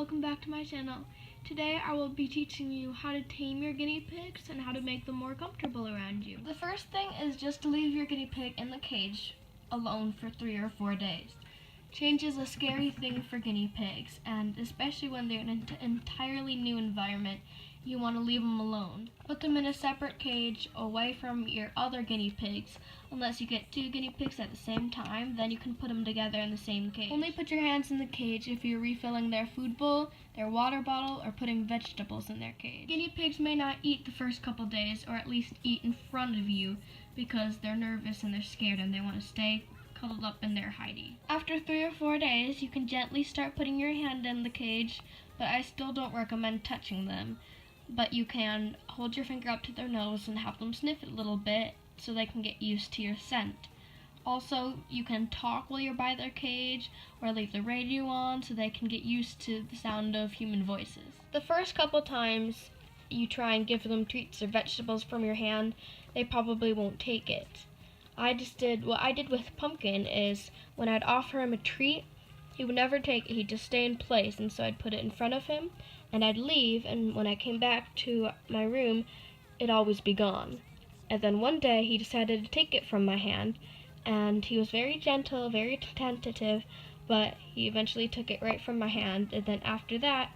welcome back to my channel. Today I will be teaching you how to tame your guinea pigs and how to make them more comfortable around you. The first thing is just to leave your guinea pig in the cage alone for 3 or 4 days. Change is a scary thing for guinea pigs, and especially when they're in an entirely new environment, you want to leave them alone. Put them in a separate cage away from your other guinea pigs. Unless you get 2 guinea pigs at the same time, then you can put them together in the same cage. Only put your hands in the cage if you're refilling their food bowl, their water bottle, or putting vegetables in their cage. Guinea pigs may not eat the first couple days, or at least eat in front of you, because they're nervous and they're scared and they want to stay cuddled up in their hidey. After 3 or 4 days, you can gently start putting your hand in the cage, but I still don't recommend touching them. But you can hold your finger up to their nose and have them sniff it a little bit so they can get used to your scent. Also, you can talk while you're by their cage or leave the radio on so they can get used to the sound of human voices. The first couple times you try and give them treats or vegetables from your hand, they probably won't take it. What I did with Pumpkin is when I'd offer him a treat, he would never take it, he'd just stay in place, and so I'd put it in front of him and I'd leave, and when I came back to my room, it'd always be gone. And then one day he decided to take it from my hand, and he was very gentle, very tentative, but he eventually took it right from my hand, and then after that,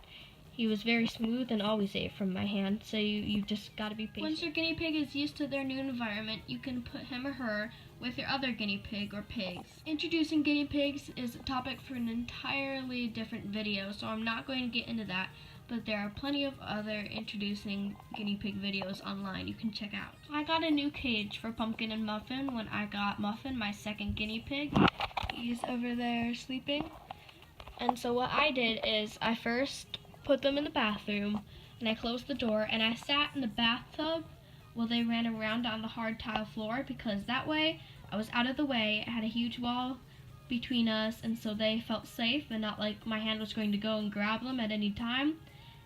he was very smooth and always ate from my hand, so you just gotta be patient. Once your guinea pig is used to their new environment, you can put him or her with your other guinea pig or pigs. Introducing guinea pigs is a topic for an entirely different video, so I'm not going to get into that, but there are plenty of other introducing guinea pig videos online you can check out. I got a new cage for Pumpkin and Muffin when I got Muffin, my second guinea pig. He's over there sleeping. And so what I did is I first put them in the bathroom, and I closed the door, and I sat in the bathtub while they ran around on the hard tile floor, because that way I was out of the way. I had a huge wall between us, and so they felt safe and not like my hand was going to go and grab them at any time.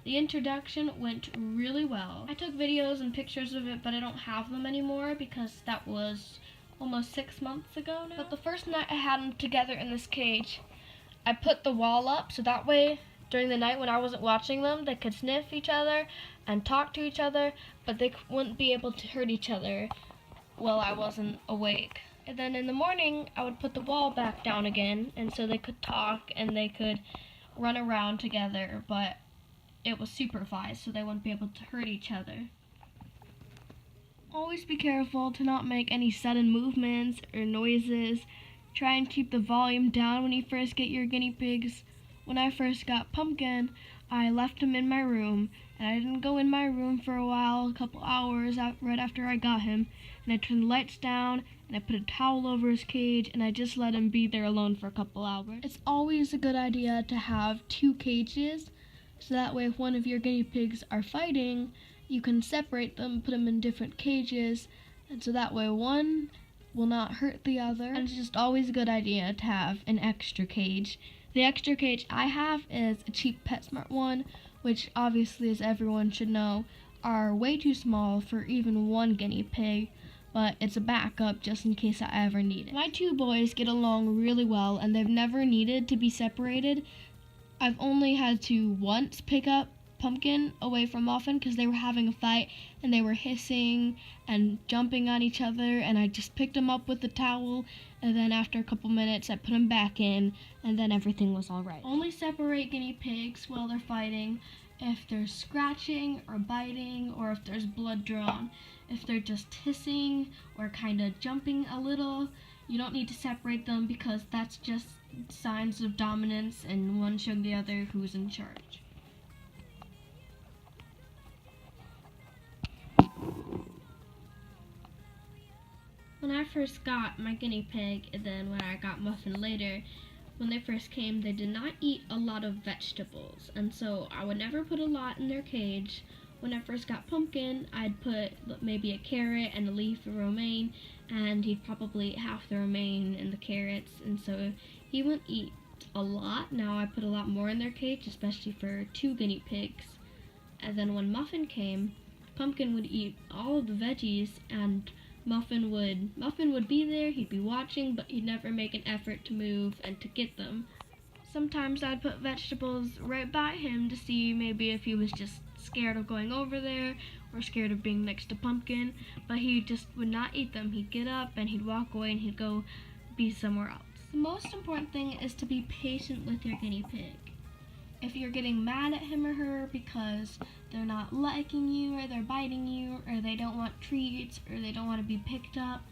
The introduction went really well. I took videos and pictures of it, but I don't have them anymore because that was almost 6 months ago now. But the first night I had them together in this cage, I put the wall up so that way during the night when I wasn't watching them, they could sniff each other and talk to each other, but they wouldn't be able to hurt each other while I wasn't awake. And then in the morning, I would put the wall back down again, and so they could talk and they could run around together, but it was supervised, so they wouldn't be able to hurt each other. Always be careful to not make any sudden movements or noises. Try and keep the volume down when you first get your guinea pigs. When I first got Pumpkin, I left him in my room, and I didn't go in my room for a while, a couple hours right after I got him, and I turned the lights down, and I put a towel over his cage, and I just let him be there alone for a couple hours. It's always a good idea to have 2 cages, so that way if one of your guinea pigs are fighting, you can separate them, put them in different cages, and so that way one will not hurt the other. And it's just always a good idea to have an extra cage. The extra cage I have is a cheap PetSmart one, which obviously, as everyone should know, are way too small for even 1 guinea pig, but it's a backup just in case I ever need it. My 2 boys get along really well, and they've never needed to be separated. I've only had to once pick up Pumpkin away from Muffin because they were having a fight and they were hissing and jumping on each other, and I just picked them up with the towel, and then after a couple minutes I put them back in, and then everything was alright. Only separate guinea pigs while they're fighting if they're scratching or biting or if there's blood drawn. If they're just hissing or kind of jumping a little, you don't need to separate them because that's just signs of dominance and one showing the other who's in charge. When I first got my guinea pig, and then when I got Muffin later, when they first came, they did not eat a lot of vegetables, and so I would never put a lot in their cage. When I first got Pumpkin, I'd put maybe a carrot and a leaf of romaine, and he'd probably eat half the romaine and the carrots, and so he wouldn't eat a lot. Now I put a lot more in their cage, especially for 2 guinea pigs. And then when Muffin came, Pumpkin would eat all of the veggies, and Muffin would be there, he'd be watching, but he'd never make an effort to move and to get them. Sometimes I'd put vegetables right by him to see maybe if he was just scared of going over there or scared of being next to Pumpkin, but he just would not eat them. He'd get up and he'd walk away and he'd go be somewhere else. The most important thing is to be patient with your guinea pig. If you're getting mad at him or her because they're not liking you or they're biting you or they don't want treats or they don't want to be picked up,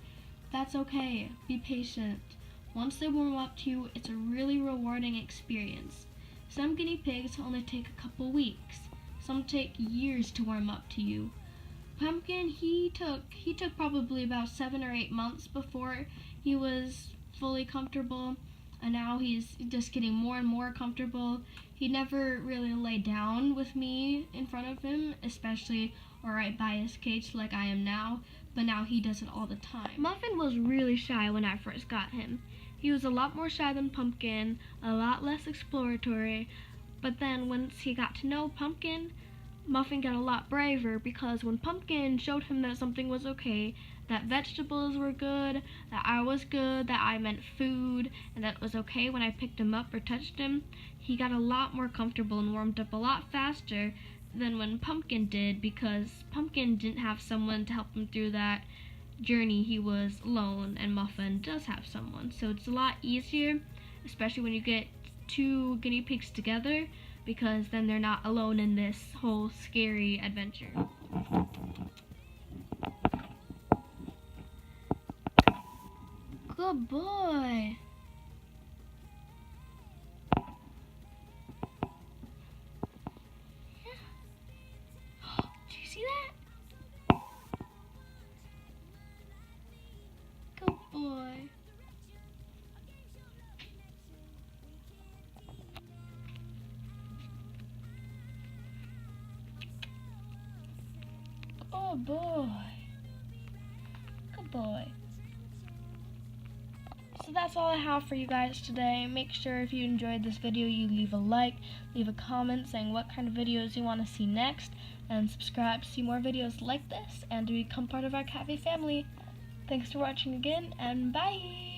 that's okay. Be patient. Once they warm up to you, it's a really rewarding experience. Some guinea pigs only take a couple weeks. Some take years to warm up to you. Pumpkin, he took probably about 7 or 8 months before he was fully comfortable, and now he's just getting more and more comfortable. He never really lay down with me in front of him, especially or right by his cage like I am now, but now he does it all the time. Muffin was really shy when I first got him. He was a lot more shy than Pumpkin, a lot less exploratory, but then once he got to know Pumpkin, Muffin got a lot braver, because when Pumpkin showed him that something was okay, that vegetables were good, that I was good, that I meant food, and that it was okay when I picked him up or touched him, he got a lot more comfortable and warmed up a lot faster than when Pumpkin did, because Pumpkin didn't have someone to help him through that journey. He was alone, and Muffin does have someone. So it's a lot easier, especially when you get 2 guinea pigs together, because then they're not alone in this whole scary adventure. Good boy. Did you see that? Good boy. Oh boy. Good boy. So that's all I have for you guys today. Make sure if you enjoyed this video you leave a like, leave a comment saying what kind of videos you want to see next, and subscribe to see more videos like this and to become part of our cafe family. Thanks for watching again, and bye!